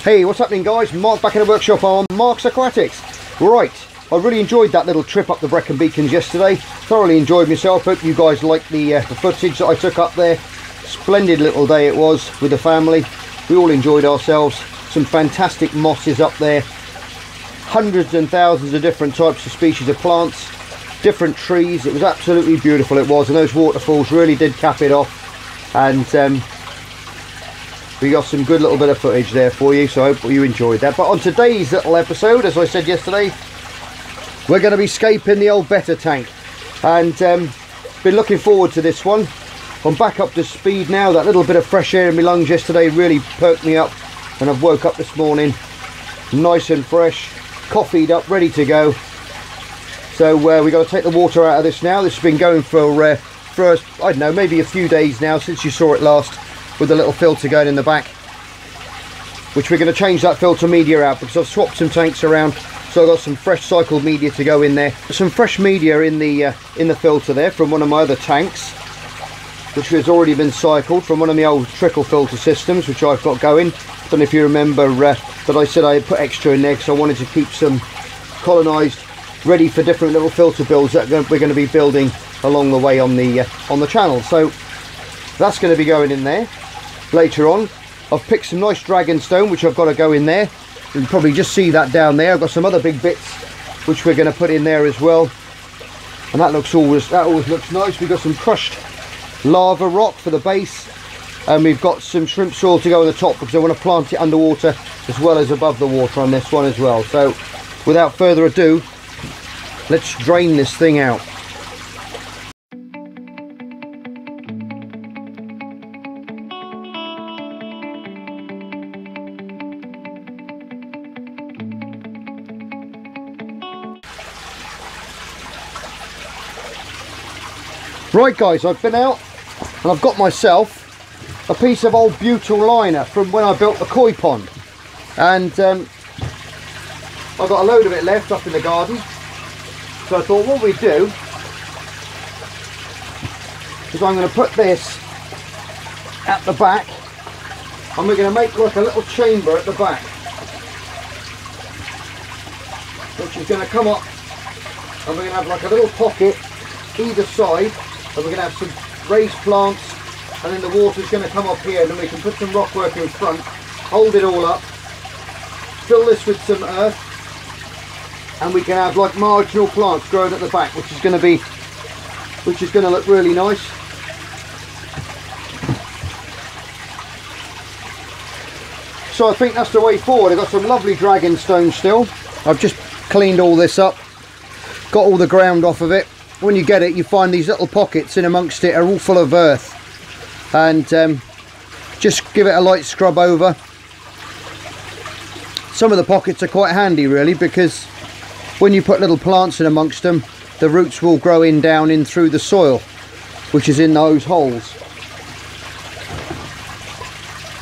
Hey, what's happening guys? Mark back in the workshop on Mark's Aquatics. Right, I really enjoyed that little trip up the Brecon Beacons yesterday. Thoroughly enjoyed myself. Hope you guys liked the footage that I took up there. Splendid little day it was with the family. We all enjoyed ourselves. Some fantastic mosses up there. Hundreds and thousands of different types of species of plants. Different trees. It was absolutely beautiful it was. And those waterfalls really did cap it off. And we got some good little bit of footage there for you, so I hope you enjoyed that. But on today's little episode, as I said yesterday, we're going to be scaping the old Betta tank, and been looking forward to this one. I'm back up to speed now. That little bit of fresh air in my lungs yesterday really perked me up, and I've woke up this morning nice and fresh, coffeeed up, ready to go. So we got to take the water out of this now. This has been going for I don't know, maybe a few days now since you saw it last, with a little filter going in the back, which we're going to change that filter media out because I've swapped some tanks around, so I've got some fresh cycled media to go in there. Some fresh media in the filter there from one of my other tanks, which has already been cycled from one of the old trickle filter systems which I've got going. I don't know if you remember that I said I put extra in there because I wanted to keep some colonised ready for different little filter builds that we're going to be building along the way on the channel. So that's going to be going in there later on. I've picked some nice dragonstone which I've got to go in there. You can probably just see that down there. I've got some other big bits which we're going to put in there as well, and that always looks nice. We've got some crushed lava rock for the base, and we've got some shrimp soil to go on the top because I want to plant it underwater as well as above the water on this one as well. So without further ado, let's drain this thing out. Right guys, I've been out and I've got myself a piece of old butyl liner from when I built the koi pond, and I've got a load of it left up in the garden. So I thought what we do is I'm going to put this at the back, and we're going to make like a little chamber at the back, which is going to come up, and we're going to have like a little pocket either side. And we're going to have some raised plants, and then the water's going to come up here, and then we can put some rock work in front, hold it all up, fill this with some earth, and we can have like marginal plants growing at the back, which is going to look really nice. So I think that's the way forward. I've got some lovely dragonstone still. I've just cleaned all this up, got all the ground off of it. When you get it, you find these little pockets in amongst it are all full of earth, and just give it a light scrub over. Some of the pockets are quite handy really, because when you put little plants in amongst them, the roots will grow down in through the soil which is in those holes.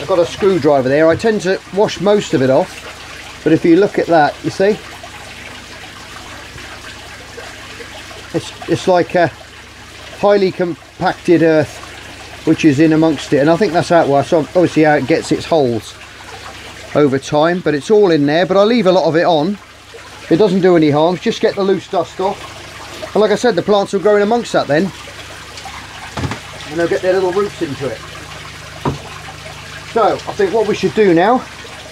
I've got a screwdriver there. I tend to wash most of it off, but if you look at that, you see it's like a highly compacted earth which is in amongst it, and I think that's obviously how it gets its holes over time. But it's all in there, but I leave a lot of it on. It doesn't do any harm, just get the loose dust off, and like I said, the plants will grow in amongst that then, and they'll get their little roots into it. So I think what we should do now,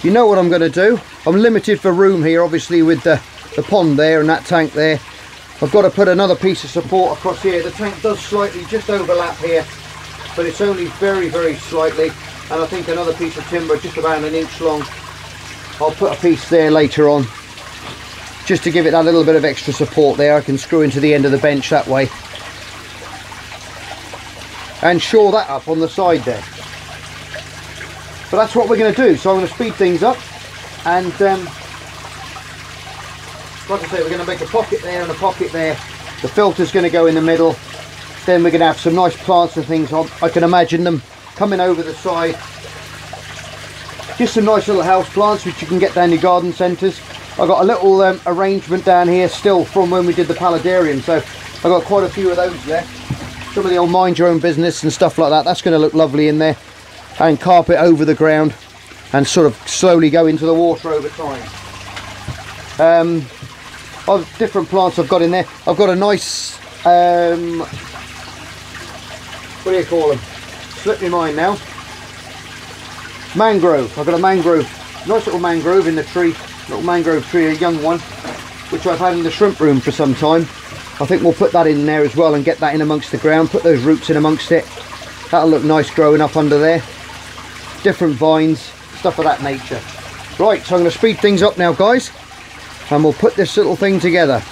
you know what I'm going to do. I'm limited for room here obviously with the pond there and that tank there. I've got to put another piece of support across here. The tank does slightly just overlap here, but it's only very, very slightly, and I think another piece of timber just about an inch long. I'll put a piece there later on just to give it that little bit of extra support there. I can screw into the end of the bench that way and shore that up on the side there. But that's what we're going to do. So I'm going to speed things up, and like I say, we're going to make a pocket there and a pocket there. The filter's going to go in the middle. Then we're going to have some nice plants and things on. I can imagine them coming over the side. Just some nice little house plants which you can get down your garden centres. I've got a little arrangement down here still from when we did the paludarium, so I've got quite a few of those there. Some of the old mind your own business and stuff like that. That's going to look lovely in there. And carpet over the ground. and sort of slowly go into the water over time. Of different plants I've got in there. I've got a nice what do you call them? Slipped my mind now. Mangrove. I've got a mangrove, nice little mangrove in the tree, little mangrove tree, a young one, which I've had in the shrimp room for some time. I think we'll put that in there as well and get that in amongst the ground, put those roots in amongst it. That'll look nice growing up under there. Different vines, stuff of that nature. Right, so I'm going to speed things up now, guys, and we'll put this little thing together.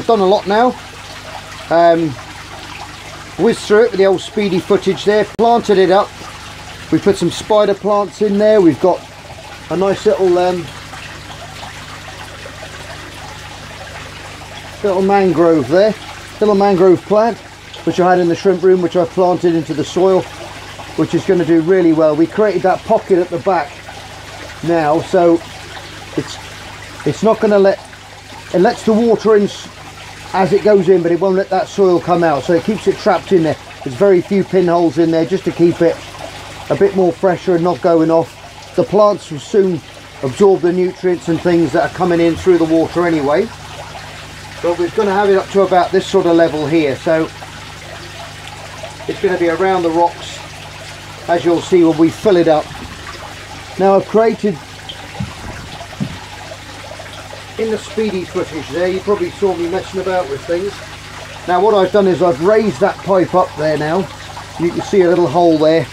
Done a lot now. Whizzed through it with the old speedy footage there, planted it up. We put some spider plants in there. We've got a nice little mangrove there, little mangrove plant which I had in the shrimp room, which I planted into the soil, which is going to do really well. We created that pocket at the back now, so it's not going to let, it lets the water in as it goes in, but it won't let that soil come out, so it keeps it trapped in there. There's very few pinholes in there just to keep it a bit more fresher and not going off. The plants will soon absorb the nutrients and things that are coming in through the water anyway, but we're going to have it up to about this sort of level here, so it's going to be around the rocks, as you'll see when we fill it up. Now I've created, in the speedy footage there, you probably saw me messing about with things. Now what I've done is I've raised that pipe up there now. You can see a little hole there.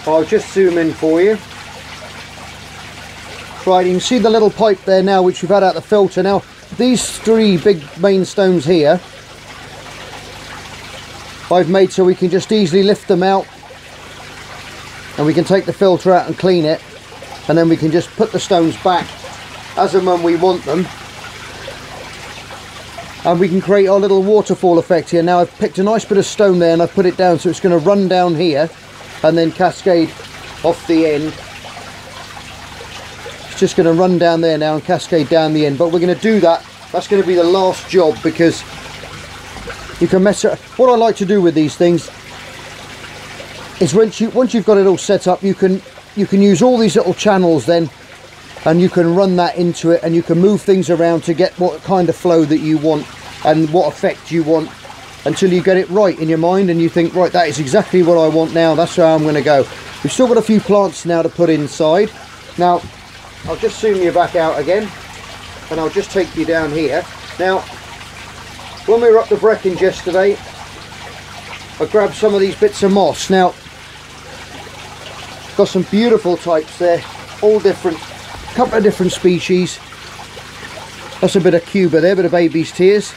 I'll just zoom in for you. Right, you can see the little pipe there now, which we've had out the filter. Now these three big main stones here I've made so we can just easily lift them out, and we can take the filter out and clean it, and then we can just put the stones back as and when we want them, and we can create our little waterfall effect here. Now I've picked a nice bit of stone there and I've put it down, so it's going to run down here and then cascade off the end. It's just going to run down there now and cascade down the end, but we're going to do that. That's going to be the last job, because you can mess it. What I like to do with these things is once you've got it all set up, you can you can use all these little channels then, and you can run that into it, and you can move things around to get what kind of flow that you want and what effect you want, until you get it right in your mind and you think, right, that is exactly what I want now, that's how I'm going to go. We've still got a few plants now to put inside. Now I'll just zoom you back out again, and I'll just take you down here. Now when we were up the Brecons yesterday, I grabbed some of these bits of moss. Now got some beautiful types there, all different, couple of different species. That's a bit of Cuba there, a bit of baby's tears.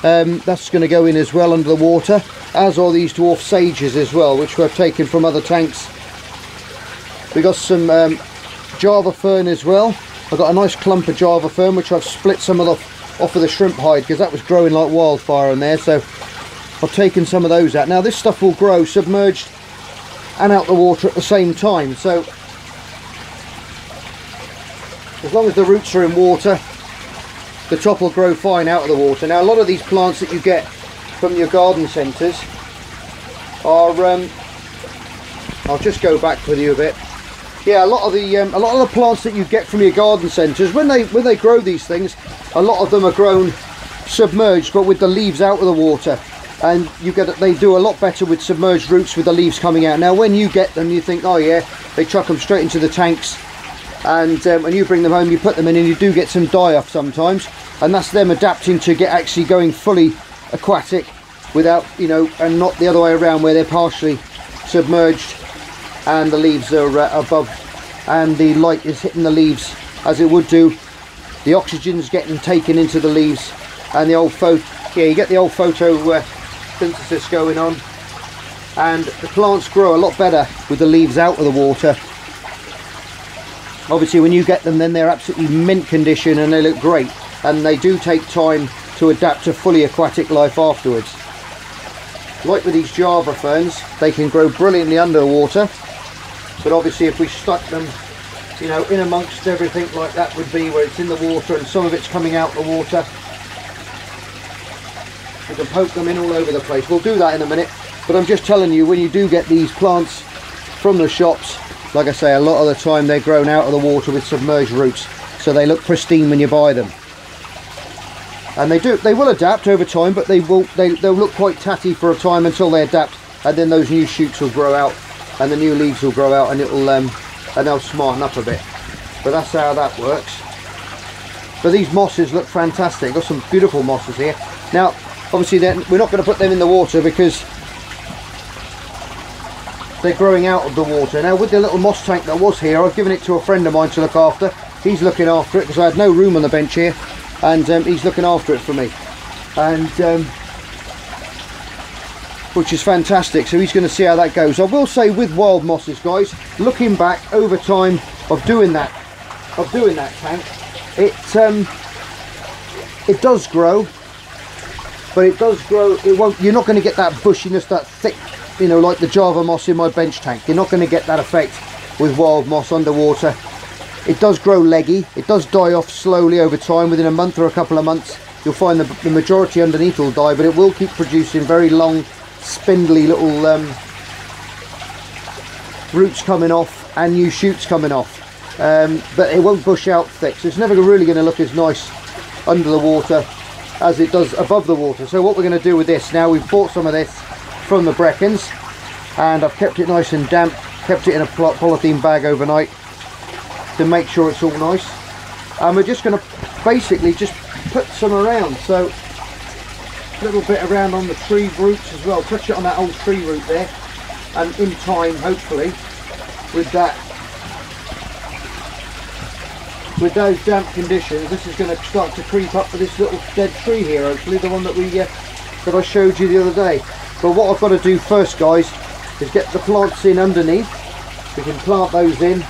That's going to go in as well under the water, as are these dwarf sages as well, which we've taken from other tanks. We got some Java fern as well. I've got a nice clump of Java fern which I've split some of off of the shrimp hide, because that was growing like wildfire in there, so I've taken some of those out. Now this stuff will grow submerged and out the water at the same time, so as long as the roots are in water, the top will grow fine out of the water. Now a lot of these plants that you get from your garden centres are, I'll just go back with you a bit. Yeah, a lot of the plants that you get from your garden centres, when they grow these things, a lot of them are grown submerged, but with the leaves out of the water, and they do a lot better with submerged roots with the leaves coming out. Now when you get them, you think, oh yeah, they chuck them straight into the tanks, and when you bring them home, you put them in, and you do get some die-off sometimes, and that's them adapting to get actually going fully aquatic without, you know, and not the other way around where they're partially submerged and the leaves are above, and the light is hitting the leaves as it would do. The oxygen's getting taken into the leaves, and the old you get the old photosynthesis going on, and the plants grow a lot better with the leaves out of the water. Obviously when you get them, then they're absolutely mint condition and they look great, and they do take time to adapt to fully aquatic life afterwards. Like with these Java ferns, they can grow brilliantly underwater, but obviously if we stuck them, you know, in amongst everything like that would be, where it's in the water and some of it's coming out the water, you can poke them in all over the place. We'll do that in a minute, but I'm just telling you, when you do get these plants from the shops, like I say, a lot of the time they're grown out of the water with submerged roots, so they look pristine when you buy them. And they will adapt over time, but they'll look quite tatty for a time until they adapt, and then those new shoots will grow out and the new leaves will grow out, and it'll and they'll smarten up a bit. But that's how that works. But these mosses look fantastic. Got some beautiful mosses here. Now obviously we're not going to put them in the water because they're growing out of the water. Now with the little moss tank that was here, I've given it to a friend of mine to look after. He's looking after it because I had no room on the bench here, and he's looking after it for me, and which is fantastic. So he's going to see how that goes. I will say with wild mosses, guys, looking back over time of doing that tank, it does grow, but it does grow, you're not going to get that bushiness, that thick, you know, like the Java moss in my bench tank. You're not going to get that effect with wild moss underwater. It does grow leggy, it does die off slowly over time. Within a month or a couple of months you'll find the majority underneath will die, but it will keep producing very long spindly little roots coming off and new shoots coming off, but it won't bush out thick, so it's never really going to look as nice under the water as it does above the water. So what we're going to do with this now, we've bought some of this from the Brecons, and I've kept it nice and damp, kept it in a polythene bag overnight to make sure it's all nice, and we're just going to basically just put some around, so a little bit around on the tree roots as well, touch it on that old tree root there, and in time hopefully with those damp conditions, this is going to start to creep up for this little dead tree here, hopefully the one that that I showed you the other day. But what I've got to do first, guys, is get the plants in underneath. We can plant those in,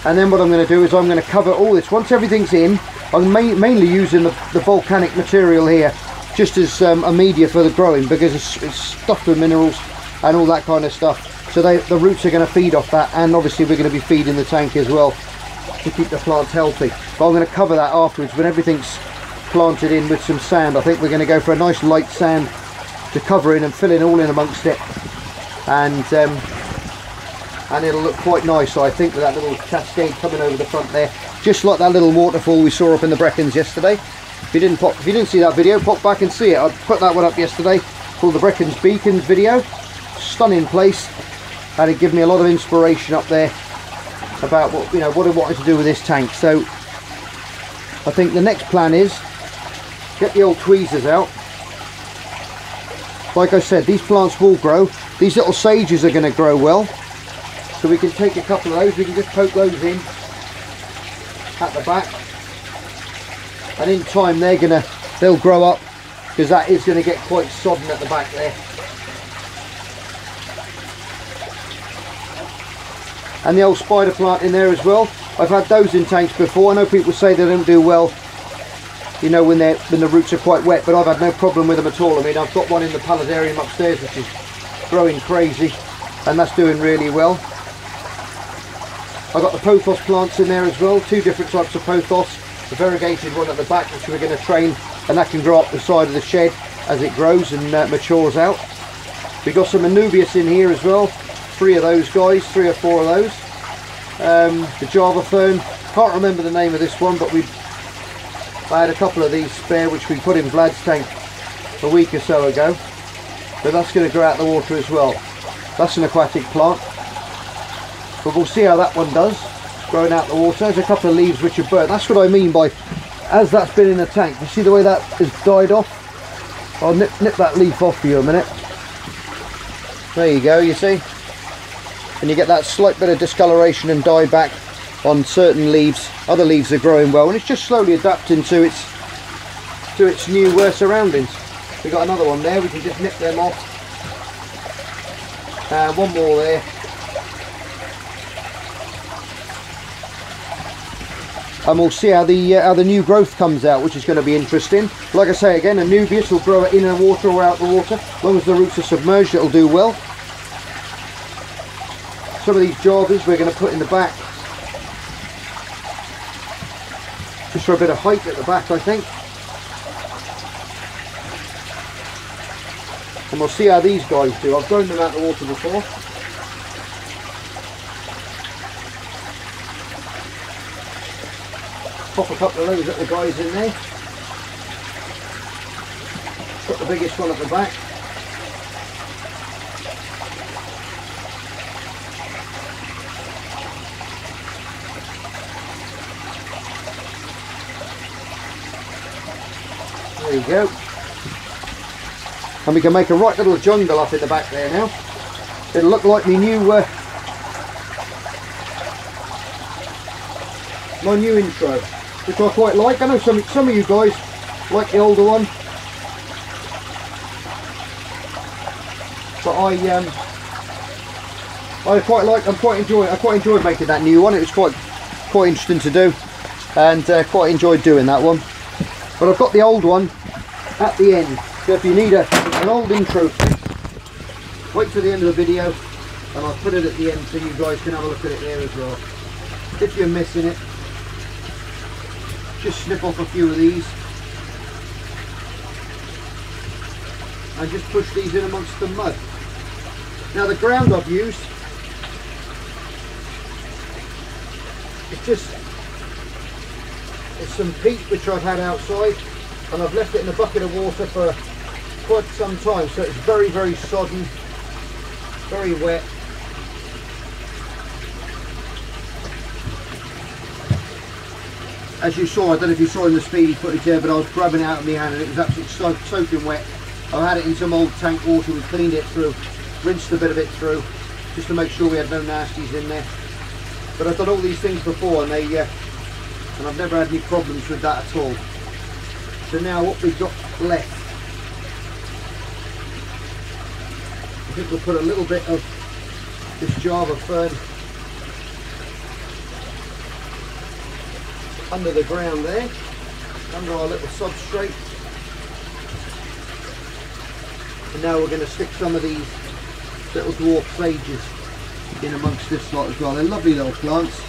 and then what I'm going to do is I'm going to cover all this. Once everything's in, I'm mainly using the volcanic material here just as a media for the growing, because it's stuffed with minerals and all that kind of stuff, so the roots are going to feed off that, and obviously we're going to be feeding the tank as well to keep the plants healthy. But I'm going to cover that afterwards when everything's planted in with some sand. I think we're going to go for a nice light sand to cover in and fill in all in amongst it, and and it'll look quite nice, I think, with that little cascade coming over the front there, just like that little waterfall we saw up in the Brecons yesterday. If you didn't see that video, pop back and see it. I put that one up yesterday, called the Brecons Beacons video. Stunning place, and it gave me a lot of inspiration up there about what, you know, what I wanted to do with this tank. So I think the next plan is get the old tweezers out. Like I said, these plants will grow. These little sages are going to grow well, so we can take a couple of those, we can just poke those in at the back, and in time they'll grow up, because that is going to get quite sodden at the back there. And the old spider plant in there as well. I've had those in tanks before. I know people say they don't do well, you know, when the roots are quite wet, but I've had no problem with them at all. I mean, I've got one in the paludarium upstairs which is growing crazy, and that's doing really well. I've got the pothos plants in there as well, 2 different types of pothos. The variegated one at the back, which we're going to train, and that can grow up the side of the shed as it grows and matures out. We've got some anubias in here as well. 3 of those guys, 3 or 4 of those. The Java fern, can't remember the name of this one, but I had a couple of these spare which we put in Vlad's tank a week or so ago, but that's going to grow out the water as well. That's an aquatic plant, but we'll see how that one does growing out the water. There's a couple of leaves which are burnt. That's what I mean by, as that's been in the tank, you see the way that has died off? I'll nip that leaf off for you a minute. There you go, you see, and you get that slight bit of discoloration and die back on certain leaves. Other leaves are growing well, and it's just slowly adapting to its new surroundings. We've got another one there, we can just nip them off. One more there. And we'll see how the new growth comes out, which is going to be interesting. Like I say again, anubias will grow in the water or out the water. As long as the roots are submerged, it'll do well. Some of these Javas we're going to put in the back, just for a bit of height at the back, I think. And we'll see how these guys do. I've grown them out of the water before. Pop a couple of those at the guys in there. Put the biggest one at the back. There you go. And we can make a right little jungle up in the back there now. It'll look like my new intro, which I quite like. I know some of you guys like the older one, but I quite enjoyed making that new one. It was quite interesting to do, and quite enjoyed doing that one. But I've got the old one at the end, so if you need an old intro, wait till the end of the video and I'll put it at the end so you guys can have a look at it there as well. If you're missing it, just snip off a few of these and just push these in amongst the mud. Now the ground I've used, it's some peat which I've had outside, and I've left it in a bucket of water for quite some time, so it's very, very sodden, very wet. As you saw, I don't know if you saw in the speedy footage there, but I was grabbing it out of my hand and it was absolutely soaking wet. I had it in some old tank water, we cleaned it through, rinsed a bit of it through, just to make sure we had no nasties in there. But I've done all these things before, and I've never had any problems with that at all. So now what we've got left, I think we'll put a little bit of this Java fern under the ground there, under our little substrate. And now we're going to stick some of these little dwarf sages in amongst this lot as well. They're lovely little plants,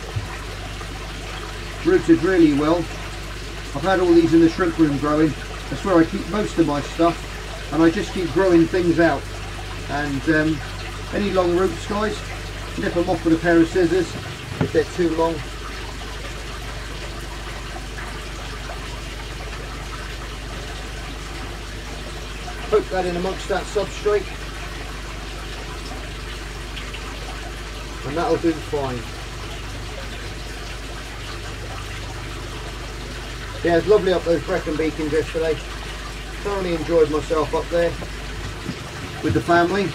rooted really well. I've had all these in the shrimp room growing. That's where I keep most of my stuff, and I just keep growing things out. And any long roots, guys, Nip them off with a pair of scissors if they're too long. Poke that in amongst that substrate, and that'll do fine. Yeah, it's lovely up those Brecon Beacons yesterday. Thoroughly enjoyed myself up there with the family,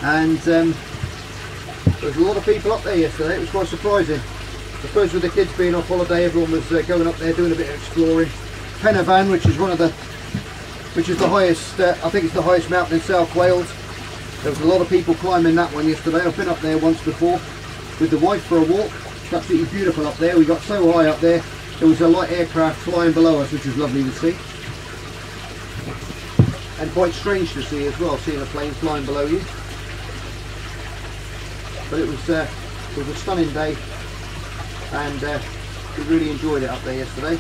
and there was a lot of people up there yesterday. It was quite surprising. I suppose with the kids being off holiday, everyone was going up there doing a bit of exploring. Penavon, which is the highest, I think it's the highest mountain in South Wales. There was a lot of people climbing that one yesterday. I've been up there once before with the wife for a walk. It's absolutely beautiful up there. We got so high up there, there was a light aircraft flying below us, which was lovely to see. And quite strange to see as well, seeing a plane flying below you. But it was a stunning day, and we really enjoyed it up there yesterday.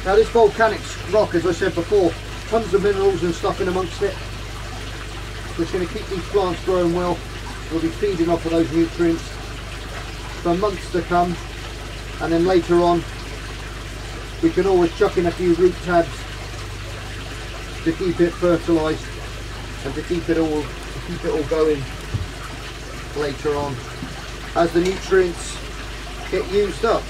Now this volcanic rock, as I said before, tons of minerals and stuff in amongst it. So it's going to keep these plants growing well. We'll be feeding off of those nutrients for months to come, and then later on we can always chuck in a few root tabs to keep it fertilised and to keep it all going later on as the nutrients get used up.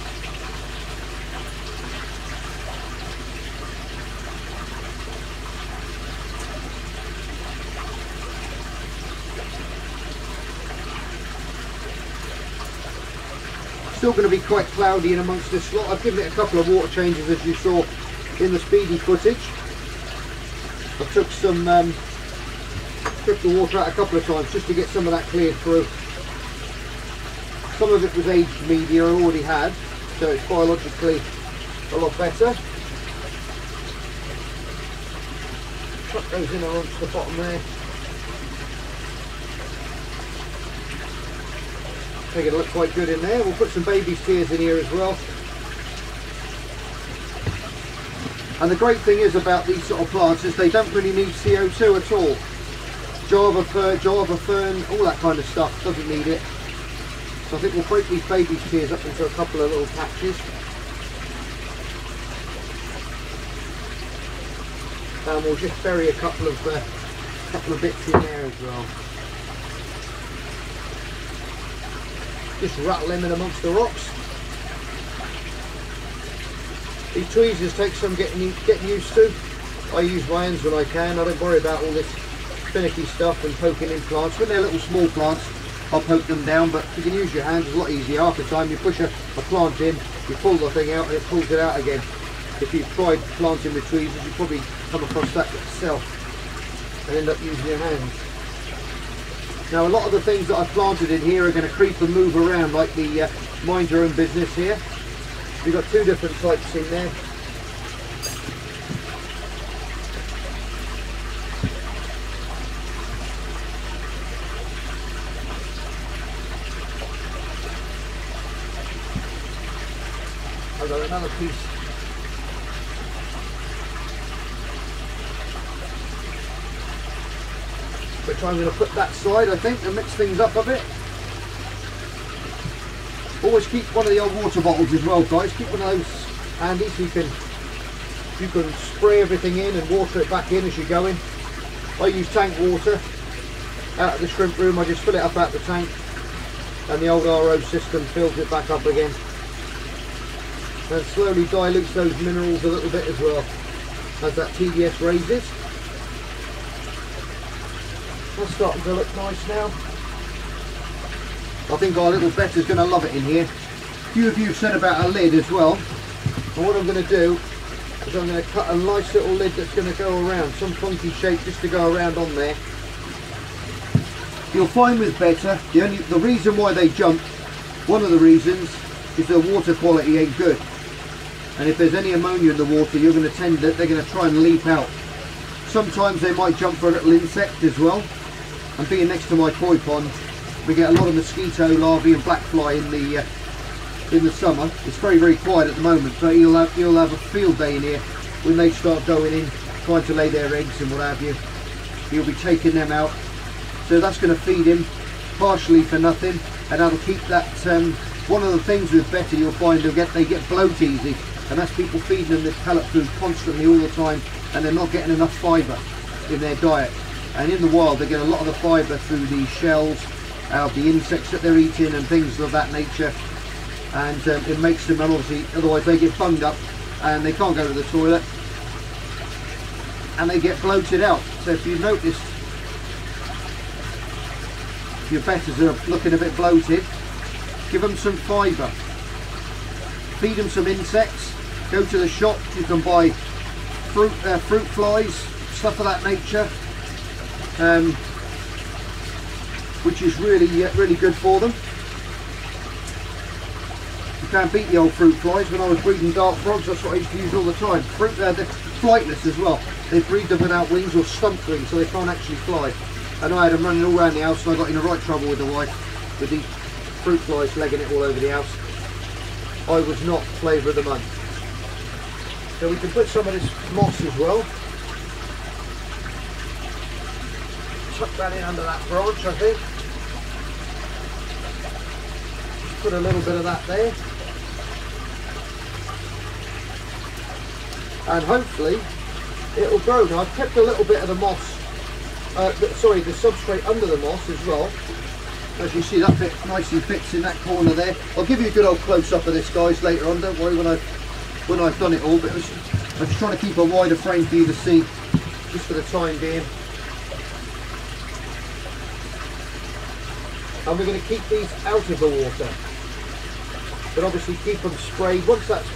Still going to be quite cloudy in amongst this lot. I've given it a couple of water changes, as you saw in the speedy footage. I took the water out a couple of times just to get some of that cleared through. Some of it was aged media I already had, so it's biologically a lot better. Chuck those in amongst the bottom there. Making it look quite good in there. We'll put some baby's tears in here as well. And the great thing is about these sort of plants is they don't really need CO2 at all. Java fern, all that kind of stuff doesn't need it. So I think we'll break these baby's tears up into a couple of little patches. And we'll just bury a couple of bits in there as well. Just rattle them in amongst the rocks. These tweezers take some getting used to. I use my hands when I can. I don't worry about all this finicky stuff and poking in plants. When they're little small plants, I'll poke them down, but you can use your hands. It's a lot easier. Half the time you push a plant in, you pull the thing out and it pulls it out again. If you've tried planting with tweezers, you probably come across that yourself and end up using your hands. Now a lot of the things that I've planted in here are going to creep and move around, like the mind your own business here. We've got two different types in there. I've got another piece. Which I'm going to put that side, I think, and mix things up a bit. Always keep one of the old water bottles as well, guys. Keep one of those handy so you can spray everything in and water it back in as you're going. I use tank water out of the shrimp room. I just fill it up out the tank, and the old RO system fills it back up again, and slowly dilutes those minerals a little bit as well as that TDS raises. That's starting to look nice now. I think our little Betta's going to love it in here. A few of you said about a lid as well. And what I'm going to do is I'm going to cut a nice little lid that's going to go around, some funky shape just to go around on there. You'll find with Betta, the reason why they jump, one of the reasons, is the water quality ain't good. And if there's any ammonia in the water, you're going to they're going to try and leap out. Sometimes they might jump for a little insect as well. And being next to my koi pond, we get a lot of mosquito larvae and black fly in in the summer. It's very, very quiet at the moment, but you'll have a field day in here when they start going in, trying to lay their eggs and what have you. You'll be taking them out. So that's going to feed him partially for nothing, and that'll keep that. One of the things with Betta, you'll find they get bloat easy, and that's people feeding them this pellet food constantly all the time, and they're not getting enough fibre in their diet. And in the wild they get a lot of the fibre through these shells, out of the insects that they're eating and things of that nature, and it makes them, and obviously otherwise they get bunged up and they can't go to the toilet and they get bloated out. So if you've noticed your Bettas are looking a bit bloated, give them some fibre, feed them some insects, go to the shop, you can buy fruit flies, stuff of that nature, which is really really good for them. You can't beat the old fruit flies. When I was breeding dark frogs, that's what I used to use all the time. They're flightless as well. They breed them without wings or stumped wings, so they can't actually fly. And I had them running all around the house, and I got into right trouble with the wife with these fruit flies legging it all over the house. I was not flavour of the month. So we can put some of this moss as well. Tuck that in under that branch, I think. Just put a little bit of that there. And hopefully it'll grow. Now I've kept a little bit of the moss, the substrate under the moss as well. As you see, that bit nicely fits in that corner there. I'll give you a good old close-up of this, guys, later on. Don't worry when I've done it all. But I'm just trying to keep a wider frame for you to see, just for the time being. And we're going to keep these out of the water, but obviously keep them sprayed. Once that's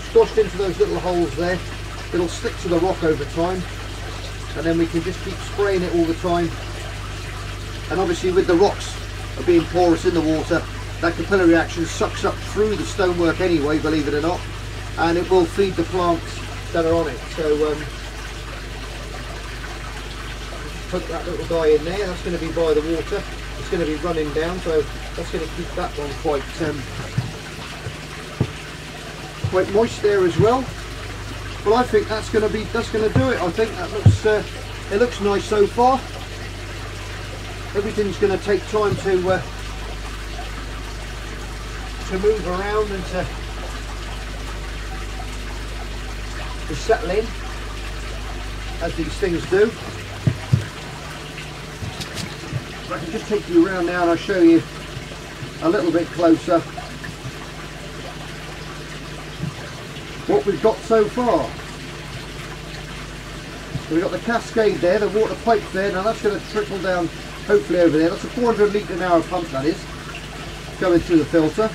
squashed into those little holes there, it'll stick to the rock over time, and then we can just keep spraying it all the time. And obviously with the rocks being porous in the water, that capillary action sucks up through the stonework anyway, believe it or not, and it will feed the plants that are on it. So put that little guy in there, that's going to be by the water. It's going to be running down, so that's going to keep that one quite moist there as well. But I think that's going to do it. I think that looks it looks nice so far. Everything's going to take time to move around and to settle in, as these things do. I can just take you around now and I'll show you a little bit closer what we've got so far. So we've got the cascade there, the water pipe there. Now that's going to trickle down hopefully over there. That's a 400 litre an hour pump, that is, going through the filter.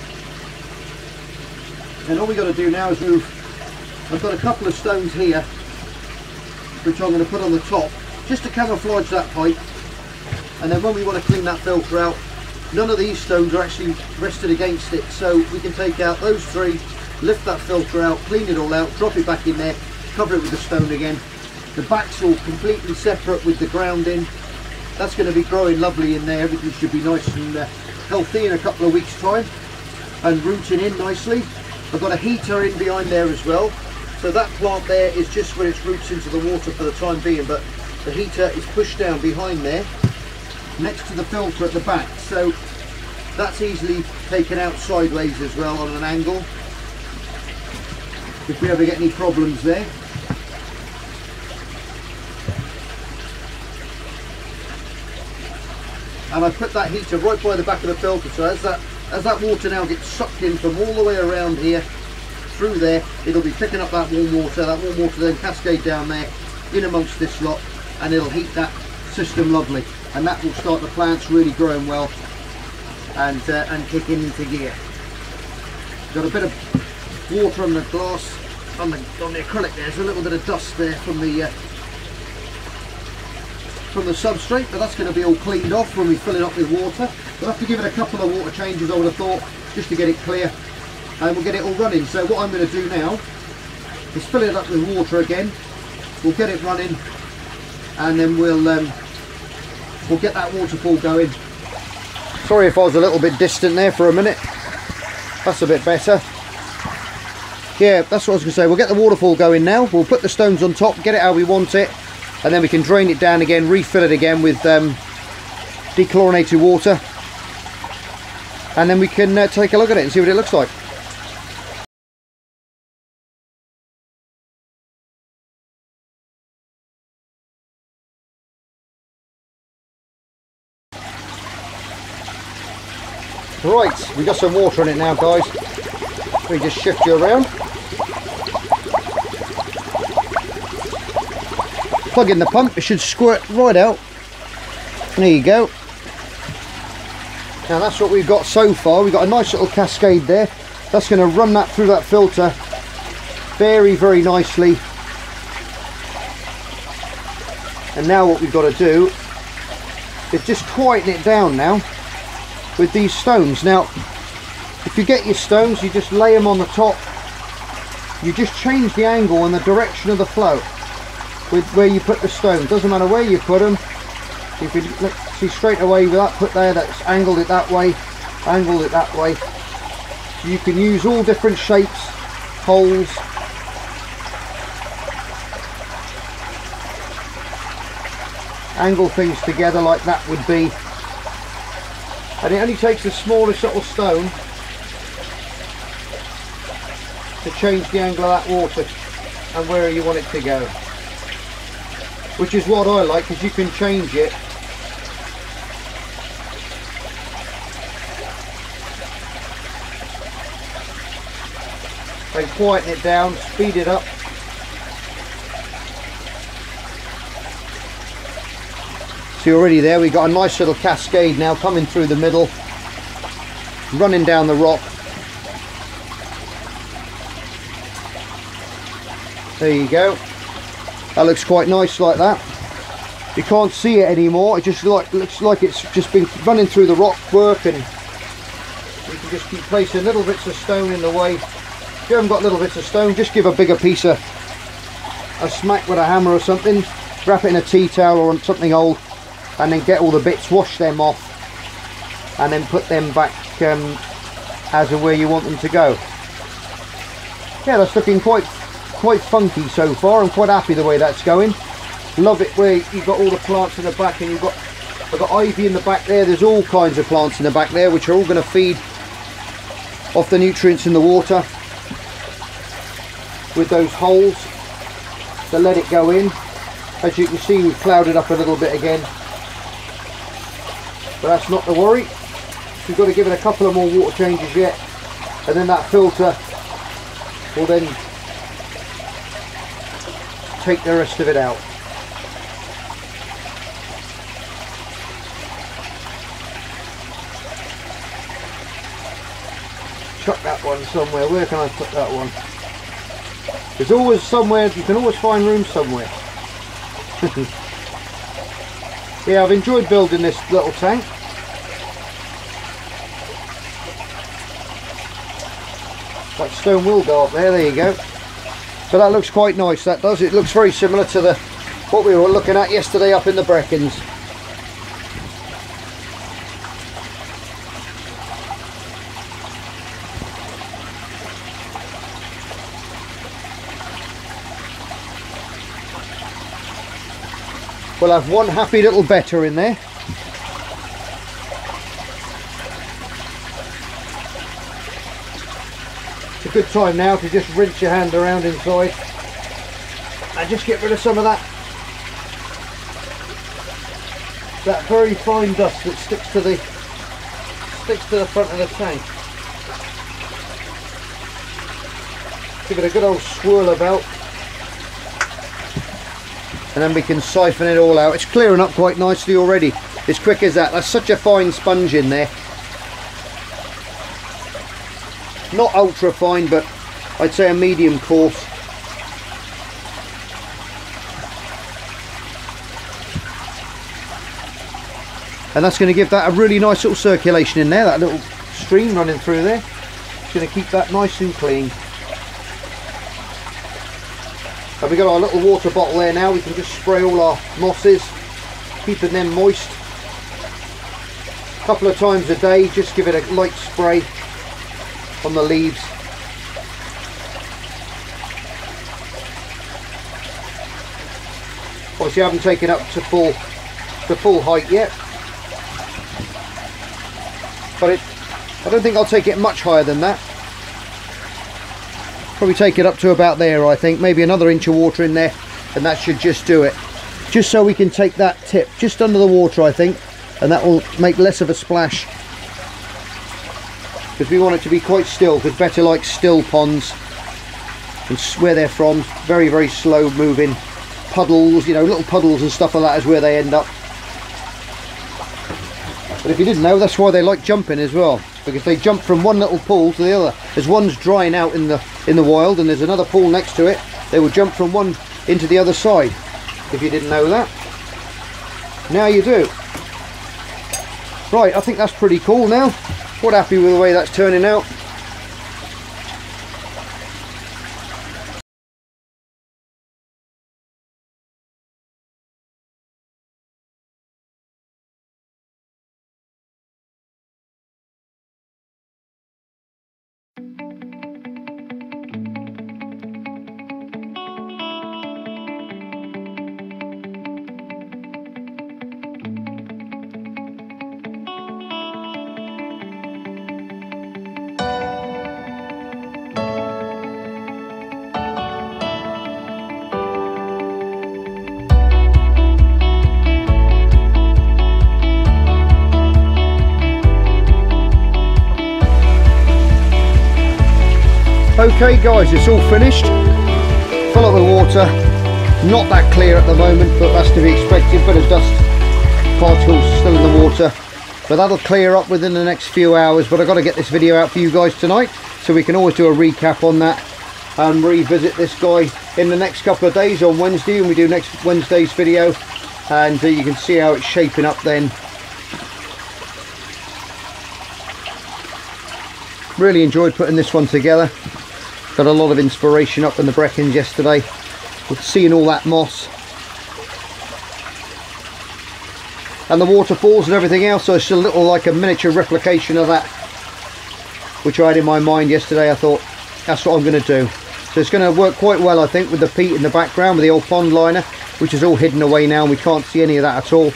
And all we've got to do now is move. I've got a couple of stones here which I'm going to put on the top just to camouflage that pipe. And then when we want to clean that filter out, none of these stones are actually rested against it, so we can take out those three, lift that filter out, clean it all out, drop it back in there, cover it with the stone again. The back's all completely separate with the grounding. That's going to be growing lovely in there. Everything should be nice and healthy in a couple of weeks' time and rooting in nicely. I've got a heater in behind there as well, so that plant there is just where its roots into the water for the time being, but the heater is pushed down behind there next to the filter at the back, so that's easily taken out sideways as well on an angle if we ever get any problems there. And I put that heater right by the back of the filter, so as that water now gets sucked in from all the way around here through there, it'll be picking up that warm water then cascade down there in amongst this lot, and it'll heat that system lovely, and that will start the plants really growing well and kicking into gear. Got a bit of water on the glass, on the acrylic. There's a little bit of dust there from the substrate, but that's going to be all cleaned off when we fill it up with water. We'll have to give it a couple of water changes, I would have thought, just to get it clear, and we'll get it all running. So what I'm going to do now is fill it up with water again. We'll get it running, and then we'll get that waterfall going. Sorry if I was a little bit distant there for a minute. That's a bit better. Yeah, that's what I was going to say. We'll get the waterfall going now. We'll put the stones on top, get it how we want it, and then we can drain it down again, refill it again with dechlorinated water, and then we can take a look at it and see what it looks like. Right, we got some water in it now, guys. Let me just shift you around. Plug in the pump, it should squirt right out. There you go. Now that's what we've got so far. We've got a nice little cascade there. That's going to run that through that filter very, very nicely. And now what we've got to do is just quieten it down now with these stones. Now, if you get your stones, you just lay them on the top. You just change the angle and the direction of the flow with where you put the stone. Doesn't matter where you put them. If you see straight away with that put there, that's angled it that way, angled it that way. You can use all different shapes, holes. Angle things together like that would be. And it only takes the smallest little stone to change the angle of that water and where you want it to go. Which is what I like, because you can change it. Then quieten it down, speed it up. See, already there we've got a nice little cascade now coming through the middle, running down the rock. There you go. That looks quite nice like that. You can't see it anymore. It just looks like it's just been running through the rock work, and you can just keep placing little bits of stone in the way. If you haven't got little bits of stone, just give a bigger piece a smack with a hammer or something. Wrap it in a tea towel or something old, and then get all the bits, wash them off, and then put them back as and where you want them to go. Yeah, that's looking quite funky so far. I'm quite happy the way that's going. Love it where you've got all the plants in the back, and I've got ivy in the back there. There's all kinds of plants in the back there which are all going to feed off the nutrients in the water with those holes to let it go in. As you can see, we've clouded up a little bit again, but that's not to worry. We've got to give it a couple of more water changes yet, and then that filter will then take the rest of it out. Chuck that one somewhere. Where can I put that one? There's always somewhere, you can always find room somewhere. Yeah, I've enjoyed building this little tank. That stone will go up there you go. But that looks quite nice, that does. It looks very similar to what we were looking at yesterday up in the Brecons. We'll have one happy little Betta in there. It's a good time now to just rinse your hand around inside and just get rid of some of that very fine dust that sticks to the front of the tank. Give it a good old swirl about, and then we can siphon it all out. It's clearing up quite nicely already. As quick as that. That's such a fine sponge in there. Not ultra fine, but I'd say a medium coarse. And that's going to give that a really nice little circulation in there, that little stream running through there. It's going to keep that nice and clean. And we've got our little water bottle there now. We can just spray all our mosses, keeping them moist. A couple of times a day, just give it a light spray. on the leaves. Obviously I haven't taken up to full height yet, but I don't think I'll take it much higher than that. Probably take it up to about there, I think. Maybe another inch of water in there, and that should just do it. Just so we can take that tip just under the water, I think, and that will make less of a splash. Because we want it to be quite still, because Betta likes still ponds. And where they're from, very, very slow moving puddles, you know, little puddles and stuff like that is where they end up. But if you didn't know, that's why they like jumping as well, because they jump from one little pool to the other. As one's drying out in the wild and there's another pool next to it, they will jump from one into the other side. If you didn't know that, now you do. Right, I think that's pretty cool now. Quite happy with the way that's turning out. Okay guys, it's all finished. Full of the water, not that clear at the moment, but that's to be expected. Bit of dust particles still in the water, but that'll clear up within the next few hours. But I've got to get this video out for you guys tonight, so we can always do a recap on that and revisit this guy in the next couple of days on Wednesday, and we do next Wednesday's video, and you can see how it's shaping up then. Really enjoyed putting this one together. Got a lot of inspiration up in the Brecons yesterday with seeing all that moss and the waterfalls and everything else. So it's a little like a miniature replication of that, which I had in my mind yesterday. I thought that's what I'm going to do. So it's going to work quite well, I think, with the peat in the background, with the old pond liner, which is all hidden away now and we can't see any of that at all.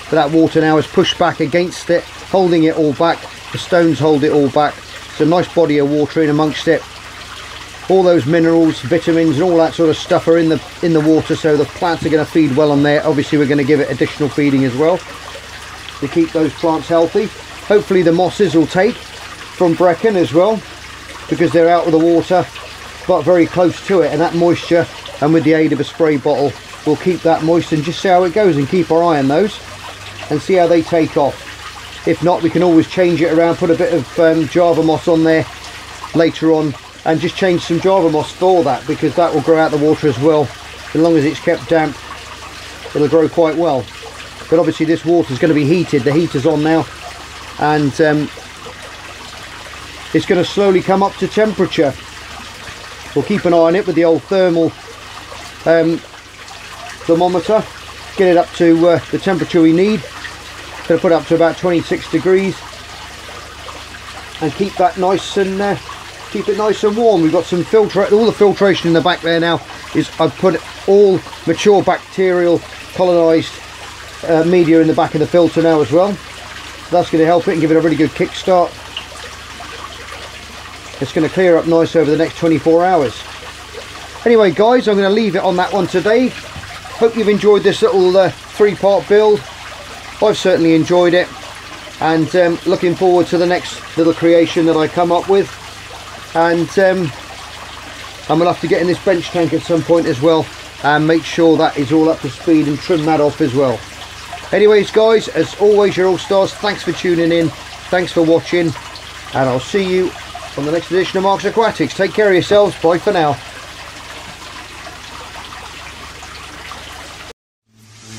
But that water now is pushed back against it, holding it all back. The stones hold it all back. It's a nice body of water in amongst it. All those minerals, vitamins and all that sort of stuff are in the water, so the plants are going to feed well on there. Obviously we're going to give it additional feeding as well to keep those plants healthy. Hopefully the mosses will take from Brecon as well, because they're out of the water but very close to it, and that moisture, and with the aid of a spray bottle, will keep that moist and just see how it goes and keep our eye on those and see how they take off. If not, we can always change it around, put a bit of Java moss on there later on, and just change some Java moss for that, because that will grow out the water as well. As long as it's kept damp, it'll grow quite well. But obviously this water is going to be heated. The heater's on now, and it's going to slowly come up to temperature. We'll keep an eye on it with the old thermal thermometer, get it up to the temperature we need. Going to put it up to about 26 degrees and keep that nice and keep it nice and warm. We've got some all the filtration in the back there now is I've put all mature bacterial colonised media in the back of the filter now as well. So that's going to help it and give it a really good kickstart. It's going to clear up nice over the next 24 hours. Anyway guys, I'm going to leave it on that one today. Hope you've enjoyed this little three-part build. I've certainly enjoyed it, and looking forward to the next little creation that I come up with. And I'm going to have to get in this bench tank at some point as well and make sure that is all up to speed and trim that off as well. Anyways guys, as always, you're all stars. Thanks for tuning in, thanks for watching, and I'll see you on the next edition of Mark's Aquatics. Take care of yourselves, bye for now.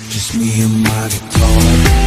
Just me and my guitar.